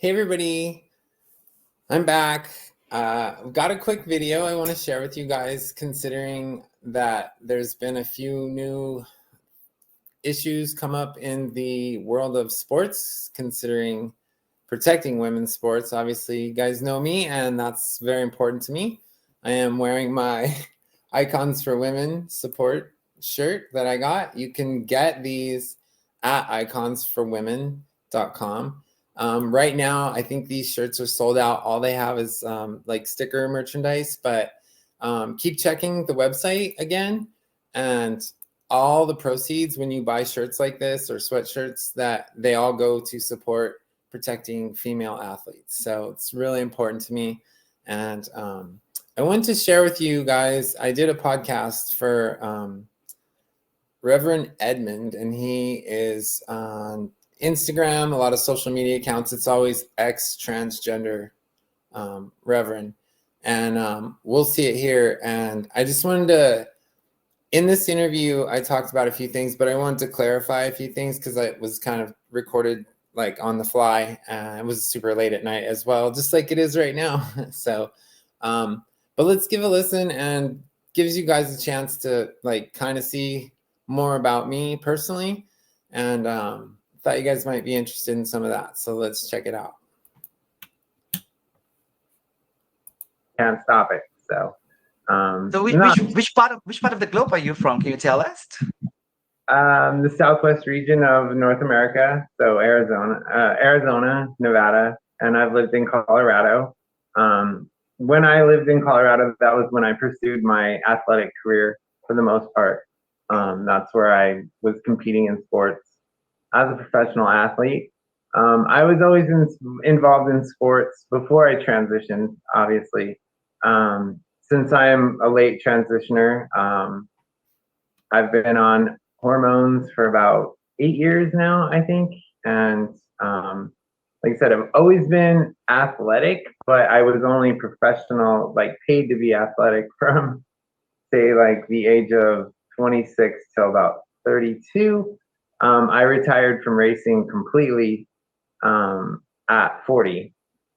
Hey everybody, I'm back. I've got a quick video I want to share with you guys, considering that there's been a few new issues come up in the world of sports, considering protecting women's sports. Obviously, you guys know me, and that's very important to me. I am wearing my Icons for Women support shirt that I got. You can get these at iconsforwomen.com. Right now, I think these shirts are sold out. All they have is like sticker merchandise, but keep checking the website again. And all the proceeds when you buy shirts like this or sweatshirts, that they all go to support protecting female athletes. So it's really important to me. And I want to share with you guys, I did a podcast for Reverend Edmund, and he is on Instagram, a lot of social media accounts. It's always ex-transgender Reverend. And we'll see it here. And I just wanted to, in this interview, I talked about a few things, but I wanted to clarify a few things because it was kind of recorded like on the fly. It was super late at night as well, just like it is right now. So, but let's give a listen, and gives you guys a chance to like kind of see more about me personally. And thought you guys might be interested in some of that. So let's check it out. Can't stop it. So which part of the globe are you from? Can you tell us? The southwest region of North America, so Arizona, Nevada, and I've lived in Colorado. When I lived in Colorado, that was when I pursued my athletic career for the most part. That's where I was competing in sports as a professional athlete. I was always involved in sports before I transitioned, obviously. Since I am a late transitioner, I've been on hormones for about 8 years now, I think. And like I said, I've always been athletic, but I was only professional, like paid to be athletic from, say, like the age of 26 till about 32. I retired from racing completely at 40.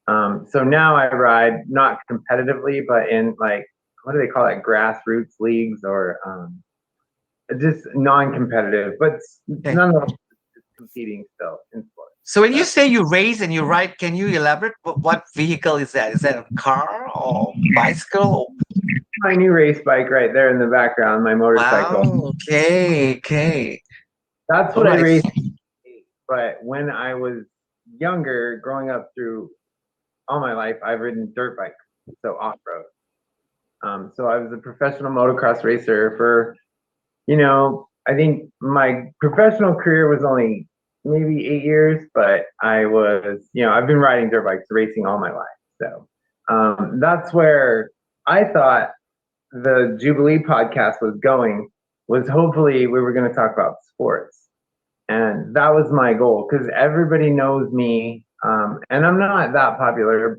So now I ride not competitively, but in like, what do they call it? Grassroots leagues, or just non-competitive, but nonetheless competing still in sports. So when you say you race and you ride, can you elaborate? What vehicle is that? Is that a car or bicycle? My new race bike right there in the background, my motorcycle. Wow, okay. That's what I raced. But when I was younger, growing up through all my life, I've ridden dirt bikes, so off-road. So I was a professional motocross racer for, I think my professional career was only maybe 8 years, but I was, I've been riding dirt bikes, racing all my life. So that's where I thought the Jubilee podcast was going, was hopefully we were going to talk about sports. And that was my goal, because everybody knows me, and I'm not that popular.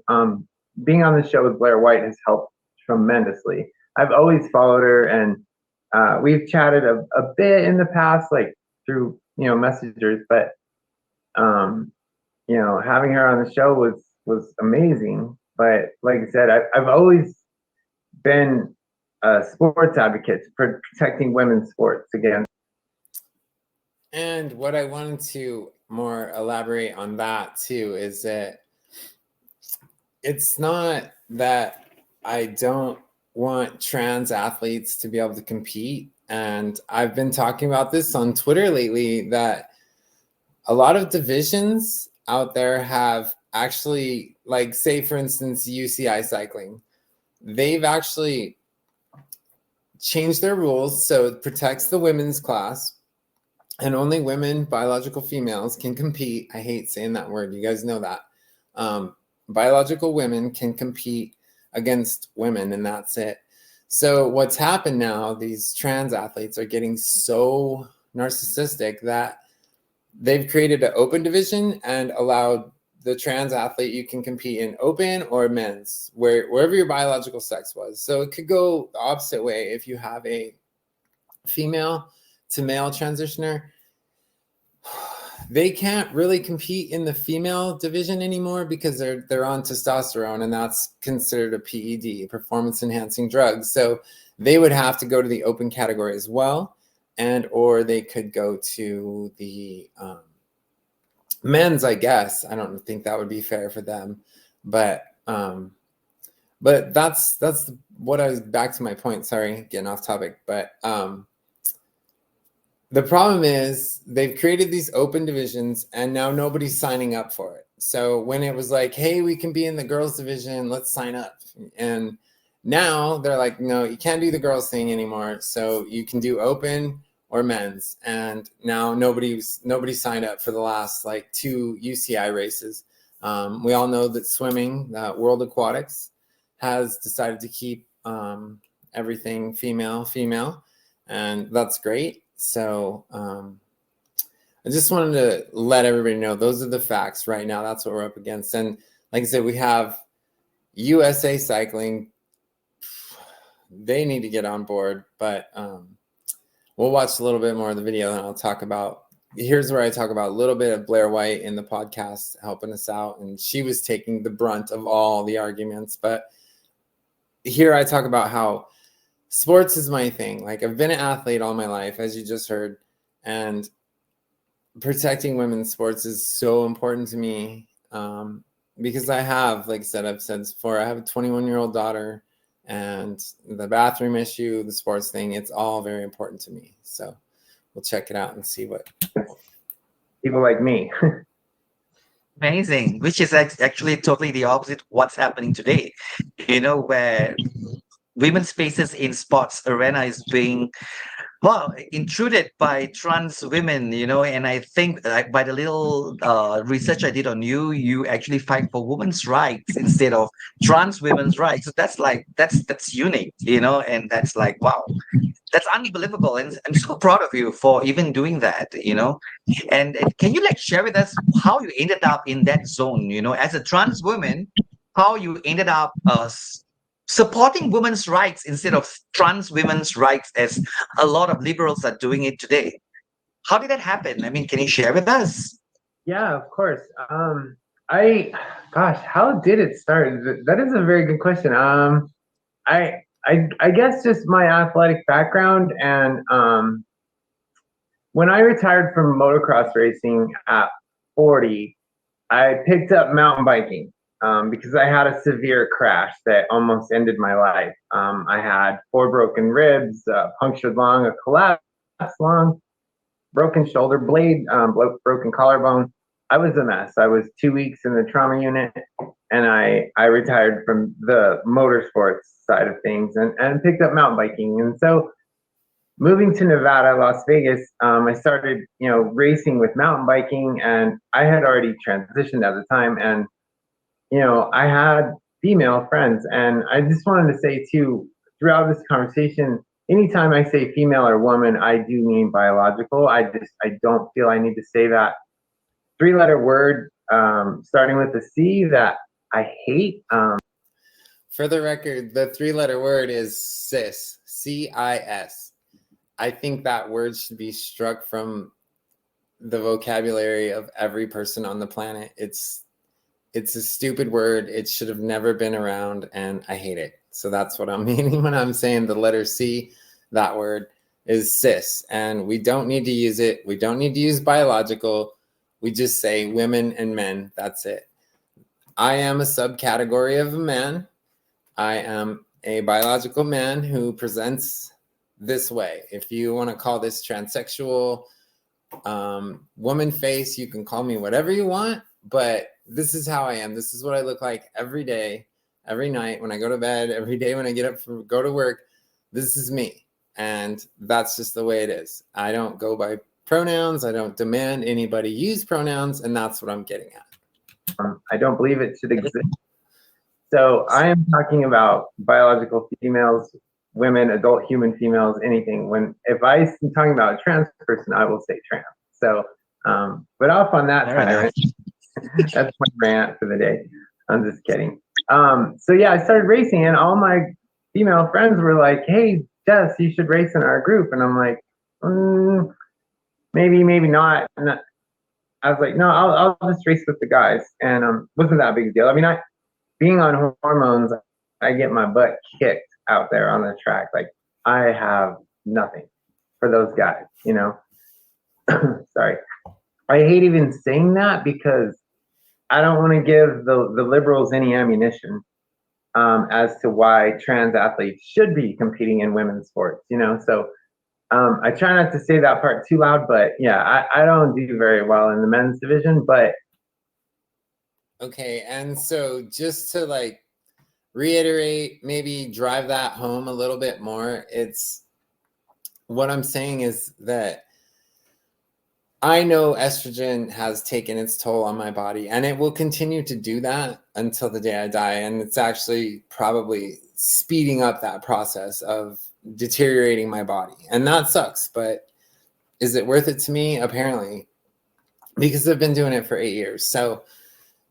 Being on the show with Blair White has helped tremendously. I've always followed her, and we've chatted a bit in the past, like through messengers, but having her on the show was amazing. But like I said, I've always been a sports advocate for protecting women's sports again. And what I wanted to more elaborate on that too is that it's not that I don't want trans athletes to be able to compete. And I've been talking about this on Twitter lately, that a lot of divisions out there have actually, like, say for instance, UCI cycling, they've actually changed their rules so it protects the women's class, and only women, biological females, can compete. I hate saying that word. You guys know that. Biological women can compete against women, and that's it. So what's happened now, these trans athletes are getting so narcissistic that they've created an open division and allowed the trans athlete, you can compete in open or men's, wherever your biological sex was. So it could go the opposite way. If you have a female to male transitioner, they can't really compete in the female division anymore because they're on testosterone, and that's considered a PED, performance enhancing drug. So they would have to go to the open category as well, and or they could go to the men's, I guess. I don't think that would be fair for them, but that's what I was, back to my point. Sorry, getting off topic, but the problem is they've created these open divisions and now nobody's signing up for it. So when it was like, hey, we can be in the girls division, let's sign up. And now they're like, no, you can't do the girls thing anymore. So you can do open or men's. And now nobody signed up for the last like 2 UCI races. We all know that swimming, World Aquatics, has decided to keep everything female, and that's great. So I just wanted to let everybody know those are the facts right now. That's what we're up against. And like I said, we have USA Cycling. They need to get on board, but we'll watch a little bit more of the video and I'll talk about, here's where I talk about a little bit of Blair White in the podcast helping us out. And she was taking the brunt of all the arguments. But here I talk about how sports is my thing. Like, I've been an athlete all my life, as you just heard, and protecting women's sports is so important to me because I have, like I said, I've said this before, I have a 21-year-old daughter, and the bathroom issue, the sports thing, it's all very important to me. So we'll check it out and see what people like me. Amazing, which is actually totally the opposite what's happening today. You know, where women's spaces in sports arena is being, well, intruded by trans women, you know, and I think like by the little research I did on you, you actually fight for women's rights instead of trans women's rights. So that's like, that's unique, you know, and that's like, wow, that's unbelievable. And I'm so proud of you for even doing that, you know. And can you like share with us how you ended up in that zone, you know, as a trans woman, how you ended up supporting women's rights instead of trans women's rights, as a lot of liberals are doing it today? How did that happen? I mean, can you share with us? Yeah, of course. Gosh, how did it start? That is a very good question. I guess just my athletic background, and when I retired from motocross racing at 40, I picked up mountain biking. Because I had a severe crash that almost ended my life. I had 4 broken ribs, punctured lung, a collapsed lung, broken shoulder blade, broken collarbone. I was a mess. I was 2 weeks in the trauma unit, and I retired from the motorsports side of things and picked up mountain biking. And so moving to Nevada, Las Vegas, I started, racing with mountain biking, and I had already transitioned at the time. And I had female friends, and I just wanted to say too, throughout this conversation, anytime I say female or woman, I do mean biological. I don't feel I need to say that 3-letter word starting with a C that I hate. For the record, the 3-letter word is cis, C-I-S. I think that word should be struck from the vocabulary of every person on the planet. It's a stupid word. It should have never been around, and I hate it. So that's what I'm meaning when I'm saying the letter C. That word is cis, and we don't need to use it. We don't need to use biological. We just say women and men. That's it. I am a subcategory of a man. I am a biological man who presents this way. If you want to call this transsexual, woman face, you can call me whatever you want, but this is how I am. This is what I look like every day, every night when I go to bed, every day when I get up for go to work. This is me. And that's just the way it is. I don't go by pronouns. I don't demand anybody use pronouns. And that's what I'm getting at. I don't believe it should exist. So I am talking about biological females, women, adult human females, anything. If I'm talking about a trans person, I will say trans. So, but off on that time. That's my rant for the day. I'm just kidding. So yeah, I started racing, and all my female friends were like, "Hey, Jess, you should race in our group." And I'm like, maybe not. I was like, no, I'll just race with the guys, and wasn't that big a deal. I mean, being on hormones, I get my butt kicked out there on the track. Like I have nothing for those guys, you know. Sorry, I hate even saying that because I don't want to give the liberals any ammunition as to why trans athletes should be competing in women's sports, you know. So I try not to say that part too loud, but yeah, I don't do very well in the men's division. But Okay, and so just to like reiterate, maybe drive that home a little bit more, it's what I'm saying is that I know estrogen has taken its toll on my body, and it will continue to do that until the day I die. And it's actually probably speeding up that process of deteriorating my body. And that sucks, but is it worth it to me? Apparently, because I've been doing it for 8 years. So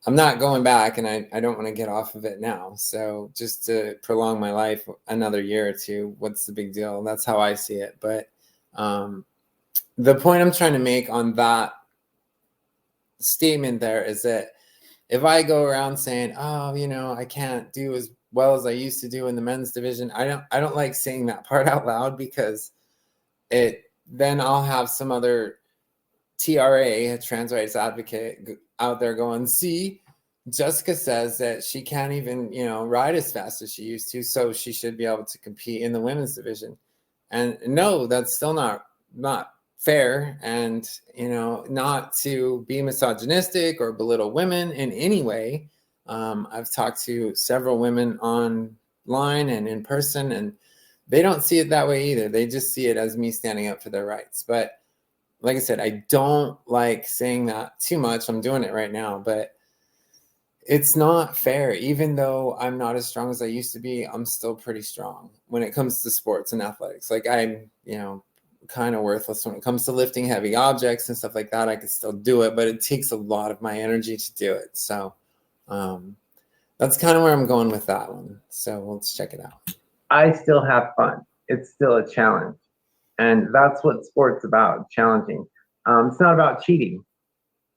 I'm not going back, and I don't want to get off of it now. So just to prolong my life another year or two, what's the big deal? That's how I see it. But the point I'm trying to make on that statement there is that if I go around saying, oh, you know, I can't do as well as I used to do in the men's division, I don't like saying that part out loud, because then I'll have some other TRA, a trans rights advocate, out there going, see, Jessica says that she can't even, you know, ride as fast as she used to, so she should be able to compete in the women's division. And no, that's still not fair, and, you know, not to be misogynistic or belittle women in any way. I've talked to several women online and in person, and they don't see it that way either. They just see it as me standing up for their rights. But like I said, I don't like saying that too much. I'm doing it right now, but it's not fair. Even though I'm not as strong as I used to be, I'm still pretty strong when it comes to sports and athletics. Like I'm, you know, kind of worthless when it comes to lifting heavy objects and stuff like that. I could still do it, but it takes a lot of my energy to do it. So that's kind of where I'm going with that one. So let's check it out. I still have fun. It's still a challenge. And that's what sport's about, challenging. It's not about cheating.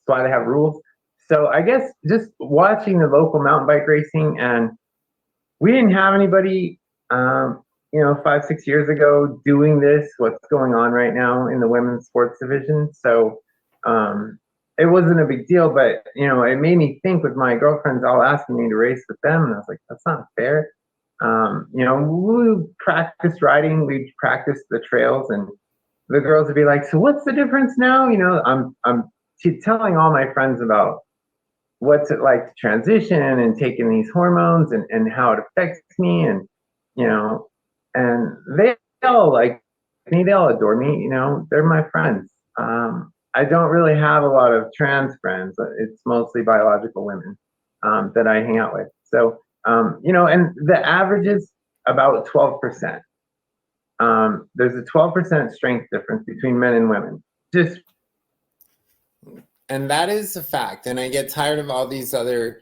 That's why they have rules. So I guess just watching the local mountain bike racing, and we didn't have anybody, you know, 5-6 years ago doing this, what's going on right now in the women's sports division. So it wasn't a big deal, but, you know, it made me think with my girlfriends all asking me to race with them. And I was like, that's not fair. You know, we practice riding, we practice the trails, and the girls would be like, so what's the difference now? You know, I'm telling all my friends about what's it like to transition and taking these hormones, and how it affects me, and, you know, and they all like me, they all adore me, you know, they're my friends. I don't really have a lot of trans friends. It's mostly biological women that I hang out with. So, you know, and the average is about 12%. There's a 12% strength difference between men and women. And that is a fact. And I get tired of all these other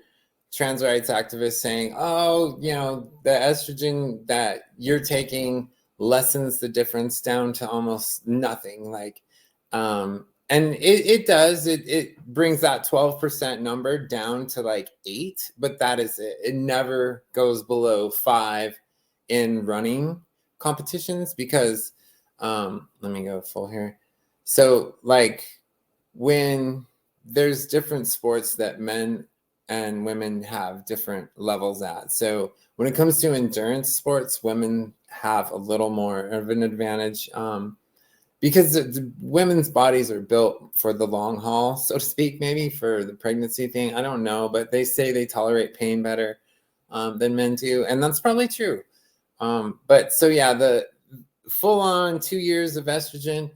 trans rights activists saying, oh, you know, the estrogen that you're taking lessens the difference down to almost nothing. Like, and it does, it brings that 12% number down to like 8, but that is it. It never goes below 5 in running competitions, because let me go full here. So like when there's different sports that men and women have different levels at. So when it comes to endurance sports, women have a little more of an advantage, because the women's bodies are built for the long haul, so to speak, maybe for the pregnancy thing. I don't know, but they say they tolerate pain better than men do. And that's probably true. But so yeah, the full on 2 years of estrogen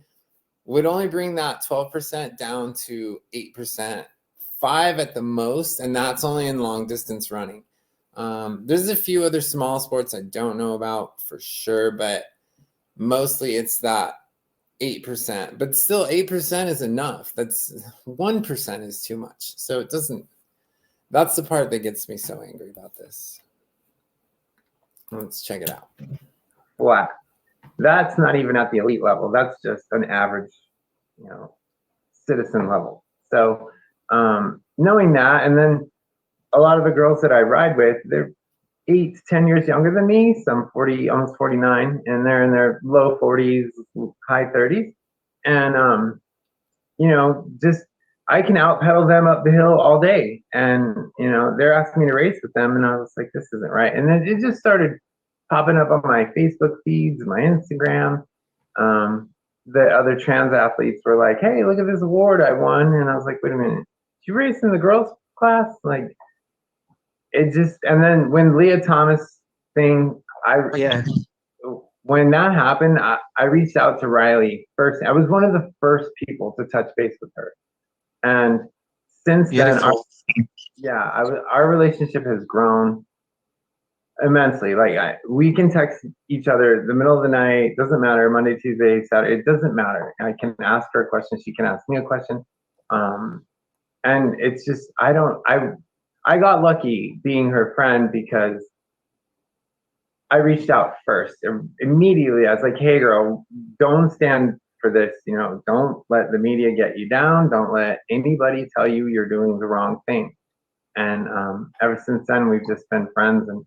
would only bring that 12% down to 8%, 5 at the most, and that's only in long distance running. There's a few other small sports I don't know about for sure, but mostly it's that 8%. But still, 8% is enough. That's 1% is too much. So it doesn't. That's the part that gets me so angry about this. Let's check it out. Flat. That's not even at the elite level. That's just an average, you know, citizen level. So knowing that, and then a lot of the girls that I ride with, they're 8 to 10 years younger than me, some 40, almost 49, and they're in their low 40s, high 30s. And, just I can out pedal them up the hill all day. And, they're asking me to race with them. And I was like, this isn't right. And then it just started popping up on my Facebook feeds, my Instagram. The other trans athletes were like, hey, look at this award I won. And I was like, wait a minute, did you race in the girls' class? Like, it just, and then when Leah Thomas thing, Yeah. when that happened, I reached out to Riley first. I was one of the first people to touch base with her. And since then, Beautiful. our relationship has grown immensely. Like we can text each other the middle of the night, doesn't matter, Monday, Tuesday, Saturday, it doesn't matter. I can ask her a question, she can ask me a question. And it's just, I got lucky being her friend because I reached out first. Immediately, I was like, hey girl, don't stand for this. Don't let the media get you down. Don't let anybody tell you you're doing the wrong thing. And ever since then, we've just been friends. And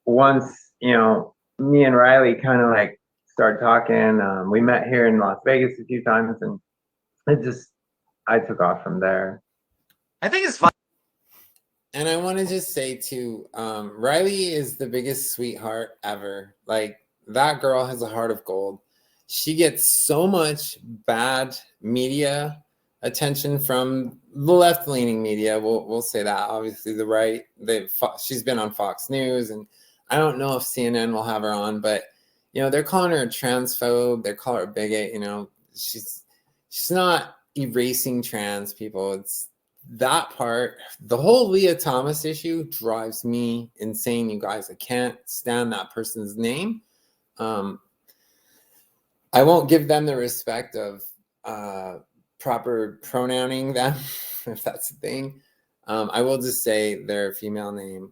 once, me and Riley kind of like started talking, we met here in Las Vegas a few times, and I took off from there. I think it's fun. And I want to just say too, Riley is the biggest sweetheart ever. Like, that girl has a heart of gold. She gets so much bad media attention from the left-leaning media. We'll say that. Obviously, the right. She's been on Fox News, and I don't know if CNN will have her on, but they're calling her a transphobe. They call her a bigot. She's not erasing trans people. It's that part. The whole Leah Thomas issue drives me insane, you guys. I can't stand that person's name. I won't give them the respect of proper pronouncing them, if that's the thing. I will just say their female name.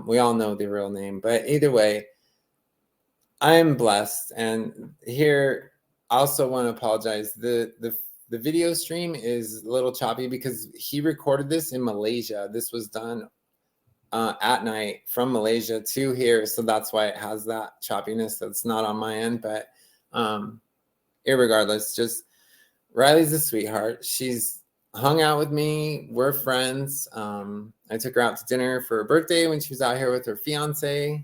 We all know the real name, but either way, I'm blessed. And here, I also want to apologize. The video stream is a little choppy because he recorded this in Malaysia. This was done at night from Malaysia to here, so that's why it has that choppiness. That's not on my end, but irregardless, just Riley's a sweetheart. She's hung out with me. We're friends. I took her out to dinner for her birthday when she was out here with her fiance.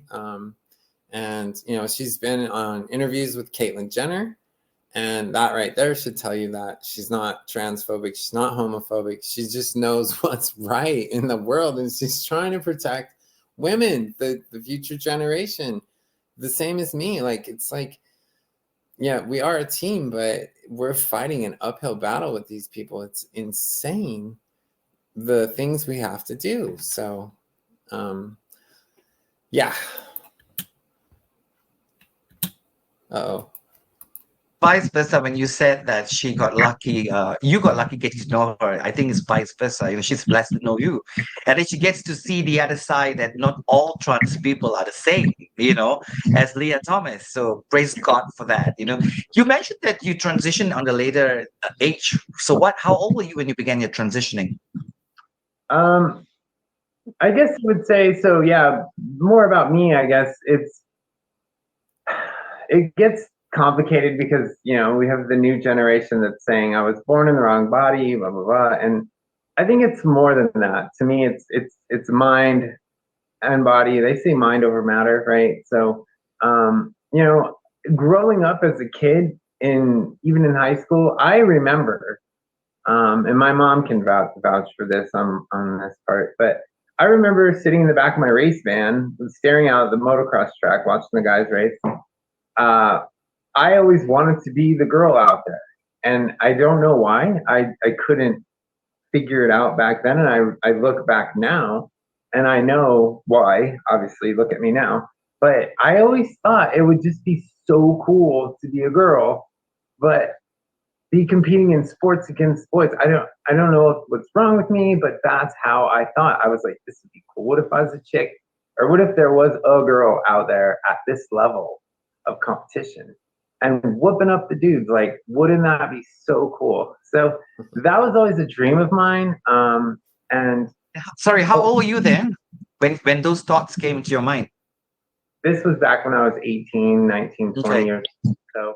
And she's been on interviews with Caitlyn Jenner. And that right there should tell you that she's not transphobic. She's not homophobic. She just knows what's right in the world. And she's trying to protect women, the future generation. The same as me. Like, it's like, yeah, we are a team, but we're fighting an uphill battle with these people. It's insane, the things we have to do. So, yeah. Uh-oh. Vice versa, when you said that she got lucky, you got lucky getting to know her. I think it's vice versa. She's blessed to know you, and then she gets to see the other side, that not all trans people are the same, as Leah Thomas. So praise God for that. You mentioned that you transitioned on the later age. So how old were you when you began your transitioning? I guess I would say so. Yeah, more about me. I guess it gets complicated because we have the new generation that's saying I was born in the wrong body, blah blah blah, and I think it's more than that. To me, it's mind and body. They say mind over matter, right? So growing up as a kid, even in high school, I remember, and my mom can vouch for this on this part, but I remember sitting in the back of my race van, staring out at the motocross track, watching the guys race. I always wanted to be the girl out there, and I don't know why. I couldn't figure it out back then, and I look back now, and I know why. Obviously, look at me now. But I always thought it would just be so cool to be a girl, but be competing in sports against sports. I don't know what's wrong with me, but that's how I thought. I was like, this would be cool. What if I was a chick, or what if there was a girl out there at this level of competition? and whooping up the dudes. Like, wouldn't that be so cool? So that was always a dream of mine. And Sorry, how old were you then when those thoughts came into your mind? this was back when I was 18, 19, 20 Okay. years old. So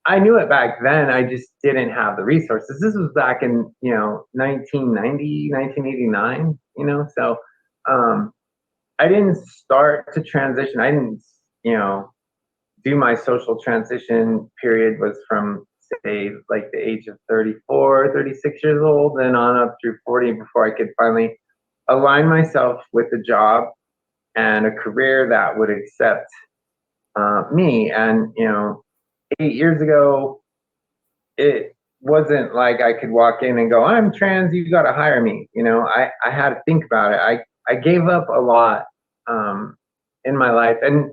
I knew it back then. I just didn't have the resources. This was back in, 1990, 1989, so I didn't start to transition. I didn't, do my social transition period was from, say, like the age of 34, 36 years old and on up through 40 before I could finally align myself with a job and a career that would accept me. And 8 years ago, it wasn't like I could walk in and go, "I'm trans, you got to hire me." I had to think about it. I gave up a lot in my life, and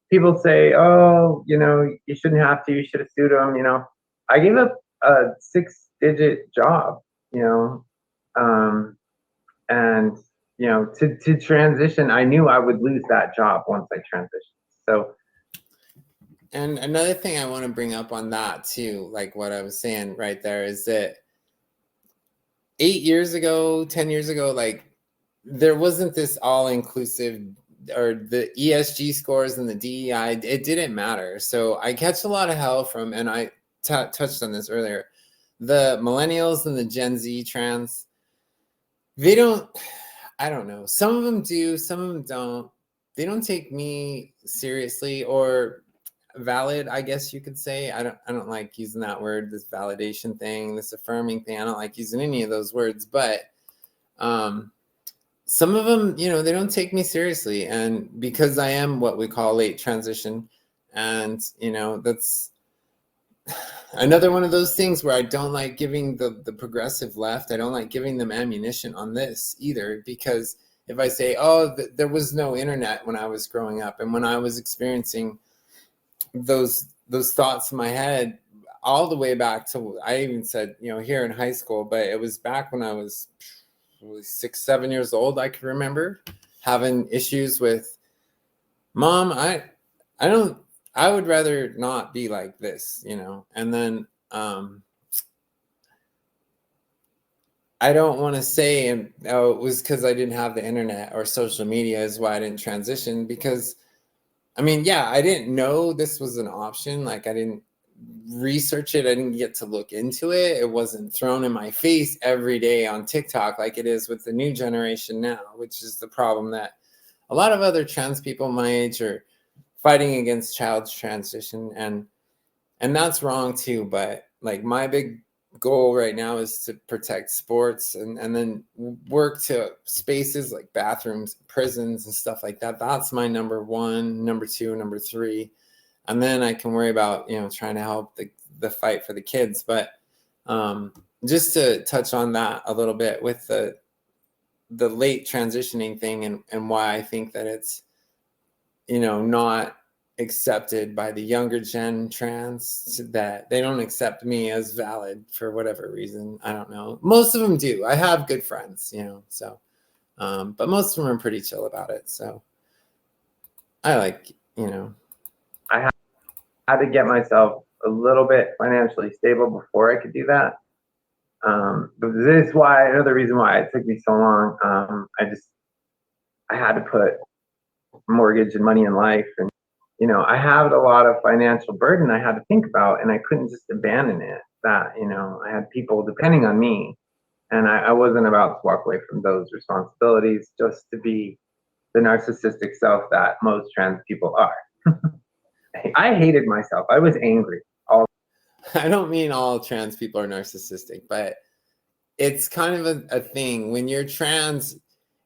people say, "Oh, you shouldn't have to. You should have sued them." I gave up a 6-digit job. Um, and to transition, I knew I would lose that job once I transitioned. So And another thing I want to bring up on that too, like what I was saying right there, is that 8 years ago, 10 years ago, like there wasn't this all inclusive or the ESG scores and the DEI, it didn't matter. So I catch a lot of hell from, and I touched on this earlier, the millennials and the Gen Z trans. They don't, I don't know. Some of them do, some of them don't. They don't take me seriously or valid, I guess you could say. I don't like using that word, this validation thing, this affirming thing. I don't like using any of those words, but some of them, they don't take me seriously. And because I am what we call late transition, and that's another one of those things where I don't like giving the progressive left, I don't like giving them ammunition on this either, because if I say, oh, there was no internet when I was growing up, and when I was experiencing those thoughts in my head all the way back to, I even said, here in high school, but it was back when I was 6, 7 years old. I can remember having issues with mom. I would rather not be like this, and then I don't want to say, oh, it was because I didn't have the internet or social media is why I didn't transition, because I mean, yeah, I didn't know this was an option. Like I didn't research it. I didn't get to look into it. It wasn't thrown in my face every day on TikTok like it is with the new generation now, which is the problem that a lot of other trans people my age are fighting against child transition, and that's wrong too. But like my big goal right now is to protect sports and then work to spaces like bathrooms, prisons and stuff like that. That's my number one, number two, number three. And then I can worry about, trying to help the fight for the kids. But just to touch on that a little bit with the late transitioning thing and why I think that it's, not accepted by the younger gen trans, that they don't accept me as valid for whatever reason. I don't know. Most of them do. I have good friends, so but most of them are pretty chill about it. So I like, I had to get myself a little bit financially stable before I could do that. But this is why, another reason why it took me so long. I had to put mortgage and money in life, and I had a lot of financial burden I had to think about, and I couldn't just abandon it. That I had people depending on me, and I wasn't about to walk away from those responsibilities just to be the narcissistic self that most trans people are. I hated myself. I was angry. I don't mean all trans people are narcissistic, but it's kind of a thing. When you're trans,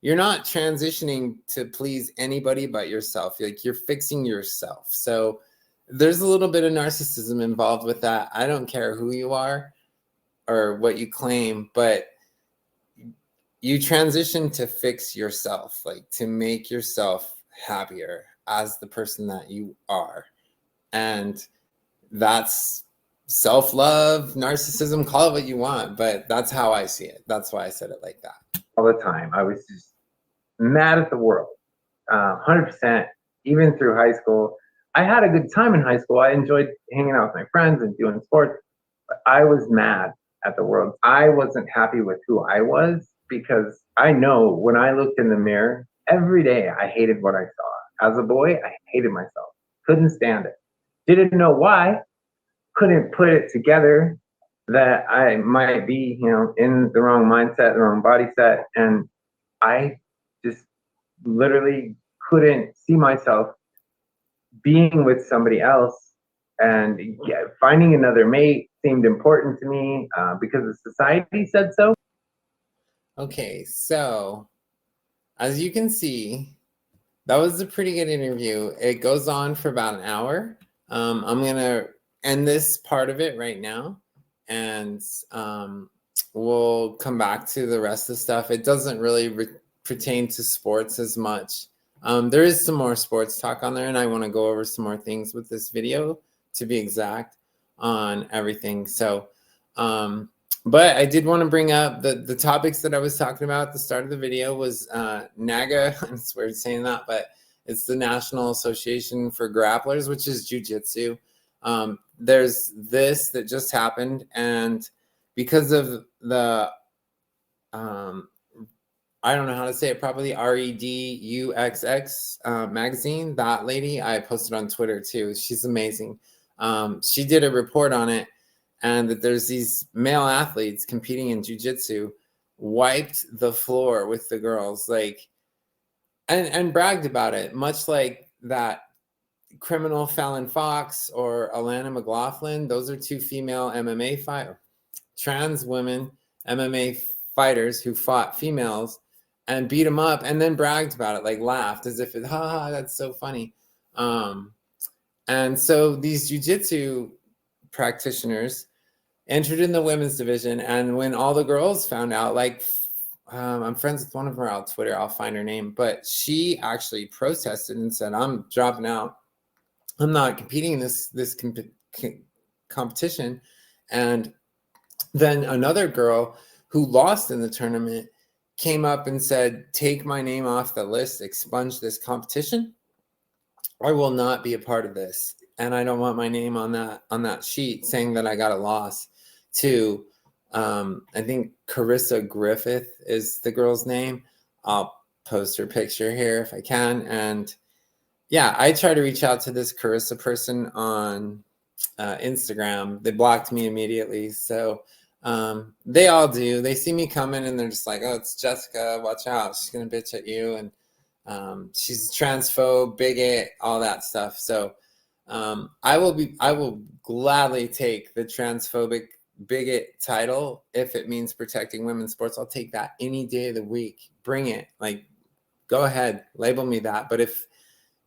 you're not transitioning to please anybody but yourself. Like you're fixing yourself. So there's a little bit of narcissism involved with that. I don't care who you are or what you claim, but you transition to fix yourself, like to make yourself happier as the person that you are. And that's self-love, narcissism, call it what you want, but that's how I see it. That's why I said it like that. All the time. I was just mad at the world, 100%. Even through high school, I had a good time in high school. I enjoyed hanging out with my friends and doing sports. But I was mad at the world. I wasn't happy with who I was because I know when I looked in the mirror every day, I hated what I saw. As a boy, I hated myself. Couldn't stand it. Didn't know why. Couldn't put it together that I might be, in the wrong mindset, the wrong body set. And I just literally couldn't see myself being with somebody else, and finding another mate seemed important to me because the society said so. Okay, so as you can see, that was a pretty good interview. It goes on for about an hour. I'm gonna end this part of it right now, and we'll come back to the rest of the stuff. It doesn't really pertain to sports as much. There is some more sports talk on there, and I want to go over some more things with this video, to be exact, on everything. So, but I did want to bring up the topics that I was talking about at the start of the video was NAGA. It's weird saying that, but it's the National Association for Grapplers, which is jiu-jitsu. There's this that just happened, and because of the I don't know how to say it properly, REDUXX magazine, that lady, I posted on Twitter too. She's amazing. She did a report on it, and that there's these male athletes competing in jiu-jitsu wiped the floor with the girls, like, and bragged about it, much like that criminal Fallon Fox or Alana McLaughlin. Those are two female MMA trans women MMA fighters who fought females and beat them up, and then bragged about it, like laughed as if, that's so funny. And so these jiu-jitsu practitioners entered in the women's division, and when all the girls found out, like, I'm friends with one of them on Twitter, I'll find her name, but she actually protested and said, I'm dropping out. I'm not competing in this competition. And then another girl who lost in the tournament came up and said, take my name off the list, expunge this competition. I will not be a part of this. And I don't want my name on that sheet saying that I got a loss to, I think Carissa Griffith is the girl's name. I'll post her picture here if I can. And yeah, I tried to reach out to this Carissa person on Instagram. They blocked me immediately. So they all do. They see me coming and they're just like, oh, it's Jessica, watch out, she's gonna bitch at you, and she's transphobe, bigot, all that stuff. So I will gladly take the transphobic bigot title if it means protecting women's sports. I'll take that any day of the week. Bring it. Like, go ahead, label me that. But if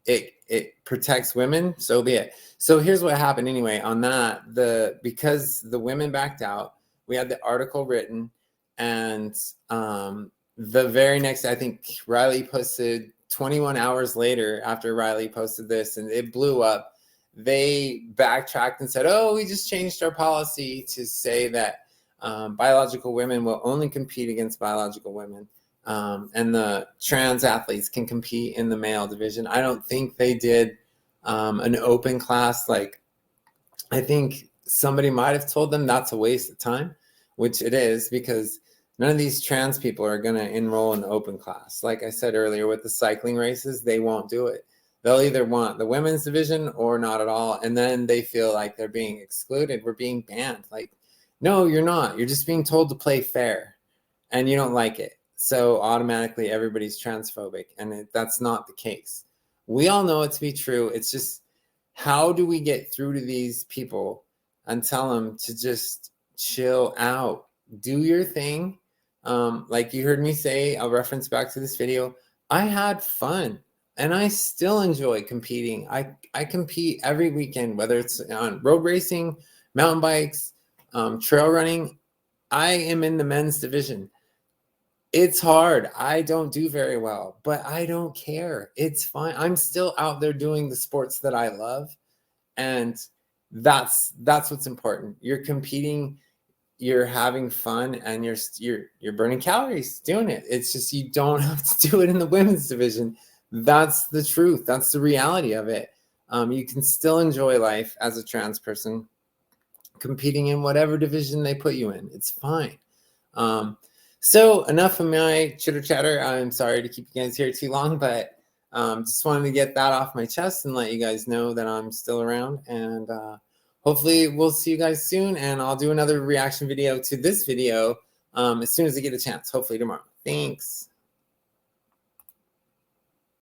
it protects women, so be it. So here's what happened anyway on that. Because the women backed out, we had the article written, and the very next, I think Riley posted 21 hours later after Riley posted this, and it blew up. They backtracked and said, oh, we just changed our policy to say that biological women will only compete against biological women. And the trans athletes can compete in the male division. I don't think they did an open class. Like, I think somebody might have told them that's a waste of time, which it is, because none of these trans people are going to enroll in the open class. Like I said earlier, with the cycling races, they won't do it. They'll either want the women's division or not at all. And then they feel like they're being excluded. We're being banned. Like, no, you're not. You're just being told to play fair, and you don't like it. So automatically everybody's transphobic, and that's not the case. We all know it to be true. It's just, how do we get through to these people and tell them to just chill out, do your thing? Like you heard me say, I'll reference back to this video. I had fun, and I still enjoy competing. I compete every weekend, whether it's on road racing, mountain bikes, trail running. I am in the men's division. It's hard. I don't do very well, but I don't care. It's fine. I'm still out there doing the sports that I love, and that's what's important. You're competing, you're having fun, and you're burning calories doing it. It's just, you don't have to do it in the women's division. That's the truth. That's the reality of it. You can still enjoy life as a trans person, competing in whatever division they put you in. It's fine. So enough of my chitter chatter. I'm sorry to keep you guys here too long, but just wanted to get that off my chest and let you guys know that I'm still around. And hopefully we'll see you guys soon. And I'll do another reaction video to this video as soon as I get a chance, hopefully tomorrow. Thanks.